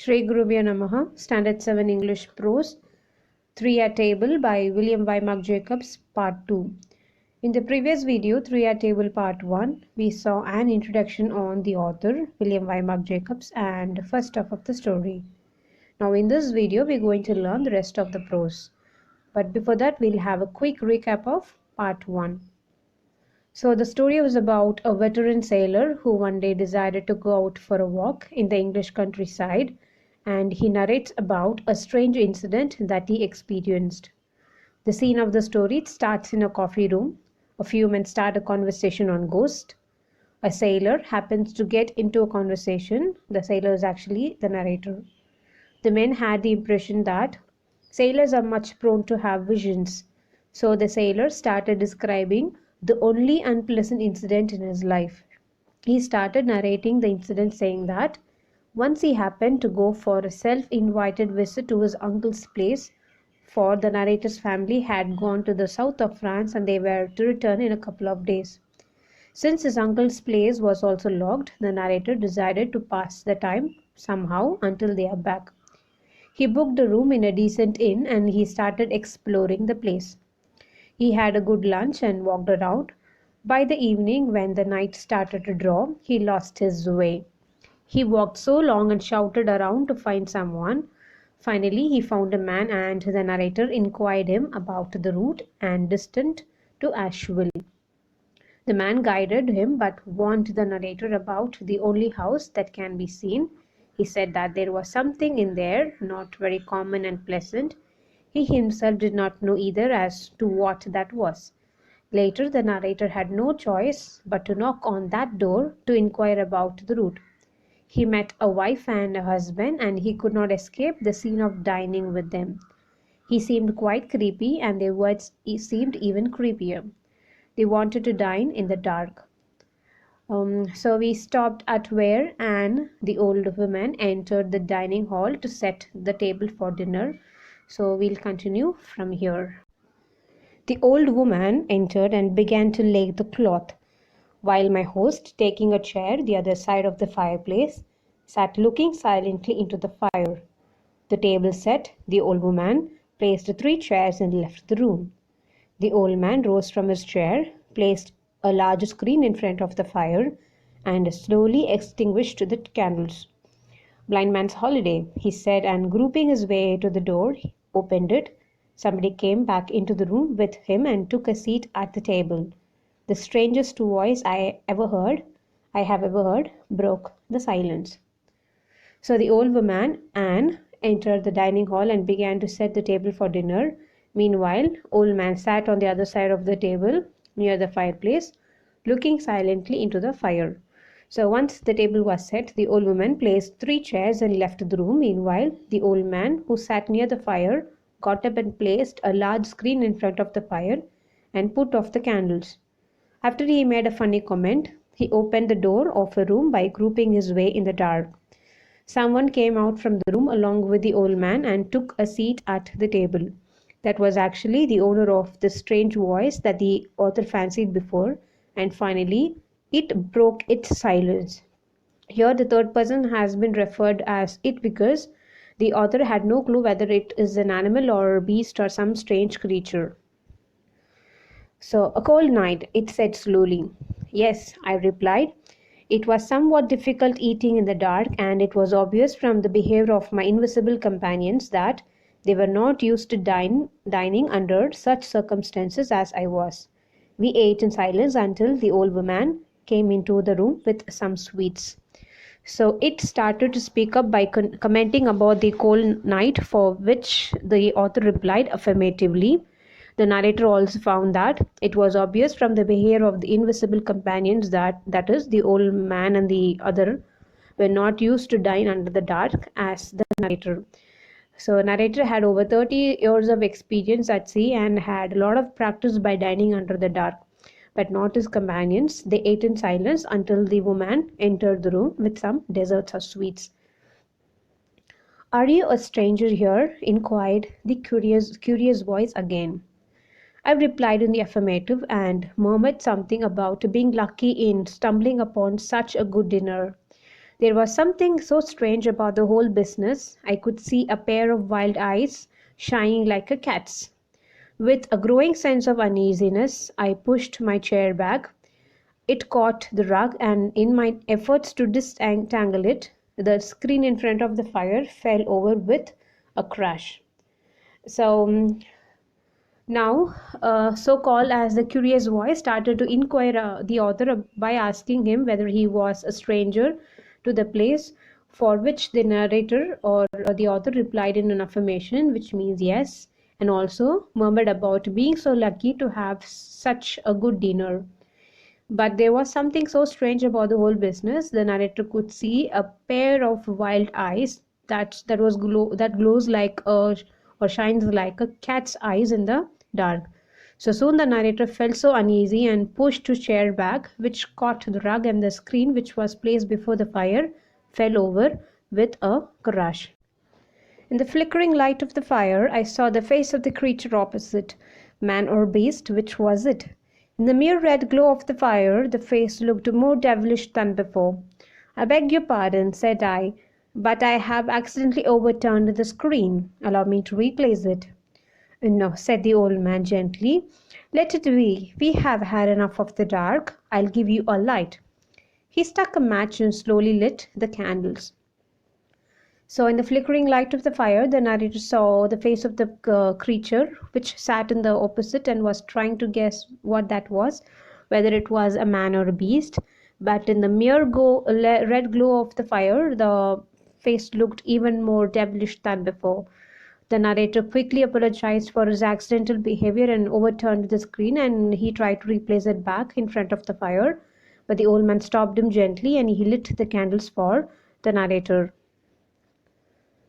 Shri Gurubhyo Namaha, Standard 7 English Prose, 3 at Table by William Y. Jacobs, Part 2. In the previous video, 3 at Table Part 1, we saw an introduction on the author, William Y. Jacobs, and first half of the story. Now in this video, we're going to learn the rest of the prose. But before that, we'll have a quick recap of Part 1. So the story was about a veteran sailor who one day decided to go out for a walk in the English countryside, and he narrates about a strange incident that he experienced. The scene of the story starts in a coffee room. A few men start a conversation on ghosts. A sailor happens to get into a conversation. The sailor is actually the narrator. The men had the impression that sailors are much prone to have visions. So the sailor started describing the only unpleasant incident in his life. He started narrating the incident, saying that once he happened to go for a self-invited visit to his uncle's place, for the narrator's family had gone to the south of France and they were to return in a couple of days. Since his uncle's place was also locked, the narrator decided to pass the time somehow until they are back. He booked a room in a decent inn and he started exploring the place. He had a good lunch and walked around. By the evening, when the night started to draw, he lost his way. He walked so long and shouted around to find someone. Finally, he found a man and the narrator inquired him about the route and distance to Asheville. The man guided him but warned the narrator about the only house that can be seen. He said that there was something in there, not very common and pleasant. He himself did not know either as to what that was. Later, the narrator had no choice but to knock on that door to inquire about the route. He met a wife and a husband, and he could not escape the scene of dining with them. He seemed quite creepy, and their words seemed even creepier. They wanted to dine in the dark. So we stopped at where Anne, the old woman, entered the dining hall to set the table for dinner. So we'll continue from here. The old woman entered and began to lay the cloth, while my host, taking a chair the other side of the fireplace, sat looking silently into the fire. The table set, the old woman placed 3 chairs and left the room. The old man rose from his chair, placed a large screen in front of the fire, and slowly extinguished the candles. "Blind man's holiday," he said, and grouping his way to the door, he opened it. Somebody came back into the room with him and took a seat at the table. The strangest voice I have ever heard, broke the silence. So the old woman, Anne, entered the dining hall and began to set the table for dinner. Meanwhile, old man sat on the other side of the table near the fireplace, looking silently into the fire. So once the table was set, the old woman placed 3 chairs and left the room. Meanwhile, the old man, who sat near the fire, got up and placed a large screen in front of the fire and put off the candles. After he made a funny comment, he opened the door of a room by groping his way in the dark. Someone came out from the room along with the old man and took a seat at the table. That was actually the owner of the strange voice that the author fancied before, and finally it broke its silence. Here the third person has been referred as it because the author had no clue whether it is an animal or a beast or some strange creature. "So, a cold night," it said slowly. "Yes," I replied. "It was somewhat difficult eating in the dark, and it was obvious from the behavior of my invisible companions that they were not used to dining under such circumstances as I was." We ate in silence until the old woman came into the room with some sweets. So it started to speak up by commenting about the cold night, for which the author replied affirmatively. The narrator also found that it was obvious from the behavior of the invisible companions that is, the old man and the other, were not used to dine under the dark as the narrator. So narrator had over 30 years of experience at sea and had a lot of practice by dining under the dark, but not his companions. They ate in silence until the woman entered the room with some desserts or sweets. "Are you a stranger here?" inquired the curious voice again. I replied in the affirmative and murmured something about being lucky in stumbling upon such a good dinner. There was something so strange about the whole business. I could see a pair of wild eyes shining like a cat's. With a growing sense of uneasiness, I pushed my chair back. It caught the rug, and in my efforts to disentangle it, the screen in front of the fire fell over with a crash. So now, so-called as the curious voice started to inquire the author by asking him whether he was a stranger to the place, for which the narrator or the author replied in an affirmation, which means yes, and also murmured about being so lucky to have such a good dinner. But there was something so strange about the whole business. The narrator could see a pair of wild eyes that glows like a or shines like a cat's eyes in the dark. So soon the narrator felt so uneasy and pushed his chair back, which caught the rug, and the screen which was placed before the fire fell over with a crash. In the flickering light of the fire, I saw the face of the creature opposite. Man or beast, which was it? In the mere red glow of the fire, the face looked more devilish than before. "I beg your pardon," said I, "but I have accidentally overturned the screen. Allow me to replace it." "No," said the old man gently. "Let it be. We have had enough of the dark. I'll give you a light." He struck a match and slowly lit the candles. So, in the flickering light of the fire, the narrator saw the face of the creature which sat in the opposite and was trying to guess what that was, whether it was a man or a beast. But in the mere red glow of the fire, the face looked even more devilish than before. The narrator quickly apologized for his accidental behavior and overturned the screen, and he tried to replace it back in front of the fire. But the old man stopped him gently, and he lit the candles for the narrator.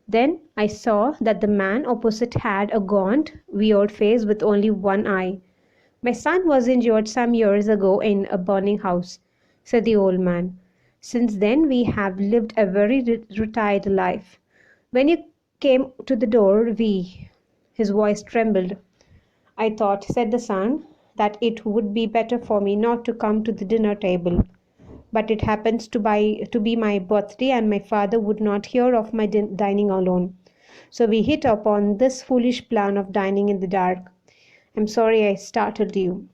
Then I saw that the man opposite had a gaunt, weird face with only one eye. "My son was injured some years ago in a burning house," said the old man. "Since then we have lived a very retired life. When you came to the door, his voice trembled. "I thought," said the son, "that it would be better for me not to come to the dinner table. But it happens to be my birthday, and my father would not hear of my dining alone. So we hit upon this foolish plan of dining in the dark. I'm sorry I startled you."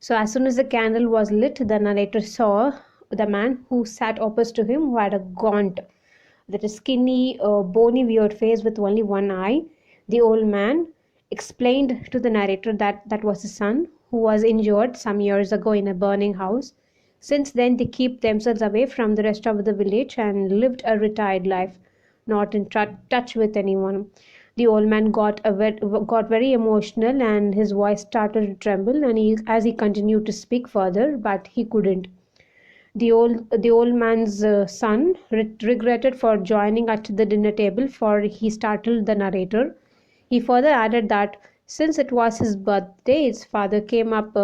So as soon as the candle was lit, the narrator saw the man who sat opposite to him, who had a gaunt, that is skinny, bony, weird face with only one eye. The old man explained to the narrator that that was his son, who was injured some years ago in a burning house. Since then they keep themselves away from the rest of the village and lived a retired life, not in touch with anyone. The old man got very emotional, and his voice started to tremble, and as he continued to speak further, but he couldn't. The old man's son regretted for joining at the dinner table, for he startled the narrator. He further added that since it was his birthday, his father came up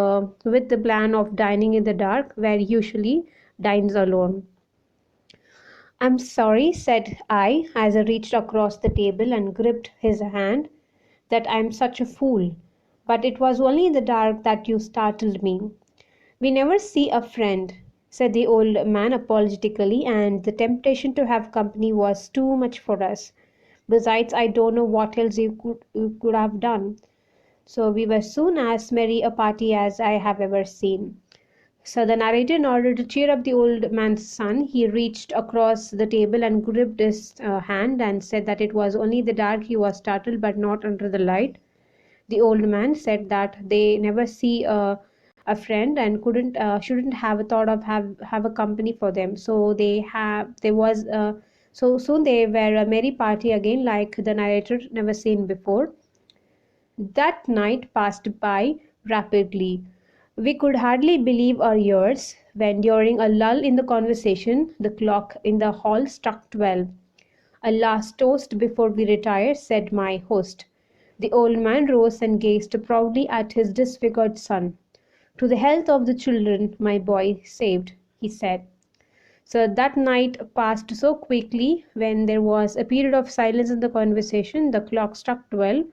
with the plan of dining in the dark, where he usually dines alone. "I'm sorry," said I, as I reached across the table and gripped his hand, "that I'm such a fool. But it was only in the dark that you startled me." "We never see a friend," said the old man apologetically, "and the temptation to have company was too much for us. Besides, I don't know what else you could have done. So we were soon as merry a party as I have ever seen." So the narrator, in order to cheer up the old man's son, he reached across the table and gripped his hand and said that it was only the dark he was startled, but not under the light. The old man said that they never see a friend and shouldn't have a thought of have a company for them. So there was so soon they were a merry party again, like the narrator never seen before. That night passed by rapidly. We could hardly believe our ears when, during a lull in the conversation, the clock in the hall struck 12. "A last toast before we retire," said my host. The old man rose and gazed proudly at his disfigured son. "To the health of the children my boy saved," he said. So that night passed so quickly. When there was a period of silence in the conversation, the clock struck 12,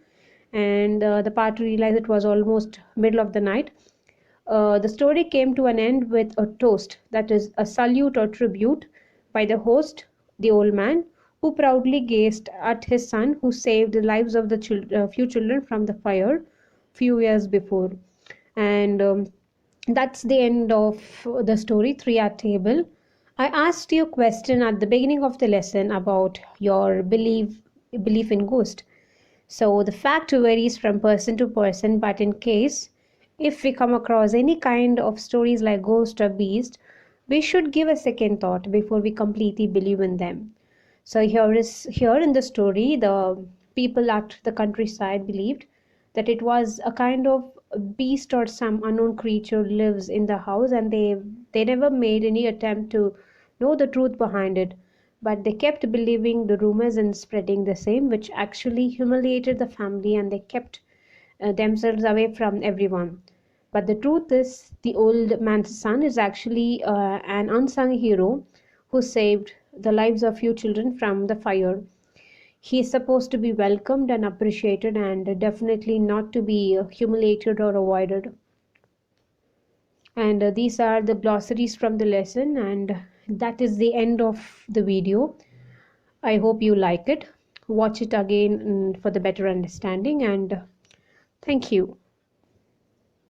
and the party realized it was almost middle of the night. The story came to an end with a toast, that is, a salute or tribute, by the host, the old man, who proudly gazed at his son who saved the lives of the few children from the fire few years before. And that's the end of the story, Three at Table. I asked you a question at the beginning of the lesson about your belief in ghost. So the fact varies from person to person, but in case if we come across any kind of stories like ghost or beast, we should give a second thought before we completely believe in them. So here in the story, the people at the countryside believed that it was a kind of beast or some unknown creature lives in the house, and they never made any attempt to know the truth behind it, but they kept believing the rumors and spreading the same, which actually humiliated the family, and they kept themselves away from everyone. But the truth is, the old man's son is actually an unsung hero who saved the lives of few children from the fire. He is supposed to be welcomed and appreciated, and definitely not to be humiliated or avoided. And these are the glossaries from the lesson, and that is the end of the video. I hope you like it. Watch it again for the better understanding, and thank you.